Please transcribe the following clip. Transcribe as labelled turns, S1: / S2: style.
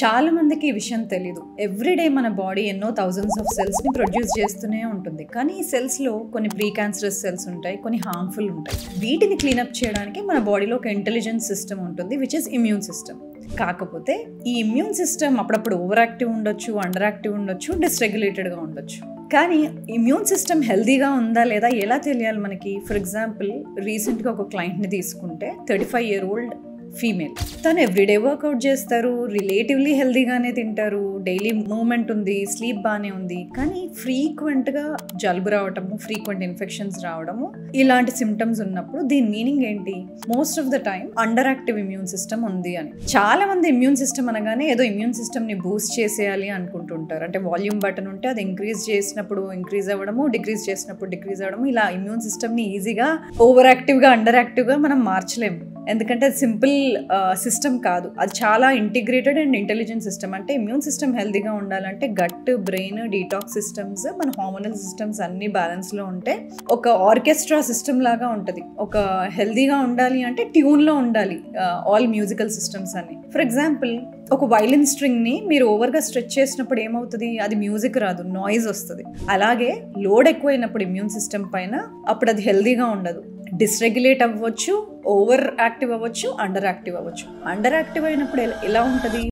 S1: చాలా మందికి ఈ విషయం తెలీదు. ఎవ్రీడే మన బాడీ ఎన్నో థౌజండ్స్ ఆఫ్ సెల్స్ని ప్రొడ్యూస్ చేస్తూనే ఉంటుంది. కానీ ఈ సెల్స్లో కొన్ని ప్రీ క్యాన్సరస్ సెల్స్ ఉంటాయి, కొన్ని హార్మ్ఫుల్ ఉంటాయి. వీటిని క్లీనప్ చేయడానికి మన బాడీలో ఒక ఇంటెలిజెన్స్ సిస్టమ్ ఉంటుంది, విచ్ ఇస్ ఇమ్యూన్ సిస్టమ్. కాకపోతే ఈ ఇమ్యూన్ సిస్టమ్ అప్పుడప్పుడు ఓవర్ యాక్టివ్ ఉండొచ్చు, అండర్ యాక్టివ్ ఉండొచ్చు, డిస్రెగ్యులేటెడ్గా ఉండొచ్చు. కానీ ఇమ్యూన్ సిస్టమ్ హెల్దీగా ఉందా లేదా ఎలా తెలియాలి మనకి? ఫర్ ఎగ్జాంపుల్, రీసెంట్గా ఒక క్లయింట్ని తీసుకుంటే 35-year-old ఫీమేల్. తను ఎవ్రీడే వర్కౌట్ చేస్తారు, రిలేటివ్లీ హెల్దీగానే తింటారు, డైలీ మూవ్మెంట్ ఉంది, స్లీప్ బాగానే ఉంది. కానీ ఫ్రీక్వెంట్గా జలుబు రావడము, ఫ్రీక్వెంట్ ఇన్ఫెక్షన్స్ రావడము, ఇలాంటి సిమ్టమ్స్ ఉన్నప్పుడు దీని మీనింగ్ ఏంటి? Most of the time under active immune system ఉంది అని. చాలా మంది ఇమ్యూన్ సిస్టమ్ అనగానే ఏదో ఇమ్యూన్ సిస్టమ్ని బూస్ట్ చేసేయాలి అనుకుంటుంటారు. అంటే వాల్యూమ్ బటన్ ఉంటే అది ఇంక్రీజ్ చేసినప్పుడు ఇంక్రీజ్ అవ్వడము, డిక్రీజ్ చేసినప్పుడు డిక్రీజ్ అవ్వడము. ఇలా ఇమ్యూన్ సిస్టమ్ని ఈజీగా ఓవర్ యాక్టివ్గా, అండర్ యాక్టివ్గా మనం మార్చలేము. ఎందుకంటే అది సింపుల్ సిస్టమ్ కాదు, అది చాలా ఇంటిగ్రేటెడ్ అండ్ ఇంటెలిజెంట్ సిస్టమ్. అంటే ఇమ్యూన్ సిస్టమ్ హెల్తీగా ఉండాలంటే గట్, బ్రెయిన్, డీటాక్స్ సిస్టమ్స్, మన హార్మోనల్ సిస్టమ్స్ అన్ని బ్యాలెన్స్లో ఉంటే ఒక ఆర్కెస్ట్రా సిస్టమ్ లాగా ఉంటుంది. ఒక హెల్తీగా ఉండాలి అంటే ట్యూన్లో ఉండాలి ఆల్ మ్యూజికల్ సిస్టమ్స్ అన్ని. ఫర్ ఎగ్జాంపుల్, ఒక వైలిన్ స్ట్రింగ్ని మీరు ఓవర్గా స్ట్రెచ్ చేసినప్పుడు ఏమవుతుంది? అది మ్యూజిక్ రాదు, నాయిస్ వస్తుంది. అలాగే లోడ్ ఎక్కువైనప్పుడు ఇమ్యూన్ సిస్టమ్ పైన అప్పుడు అది హెల్దీగా ఉండదు, డిస్రెగ్యులేట్ అవ్వచ్చు, ఓవర్ యాక్టివ్ అవ్వచ్చు, అండర్ యాక్టివ్ అవ్వచ్చు. అండర్ యాక్టివ్ అయినప్పుడు ఎలా ఉంటుంది?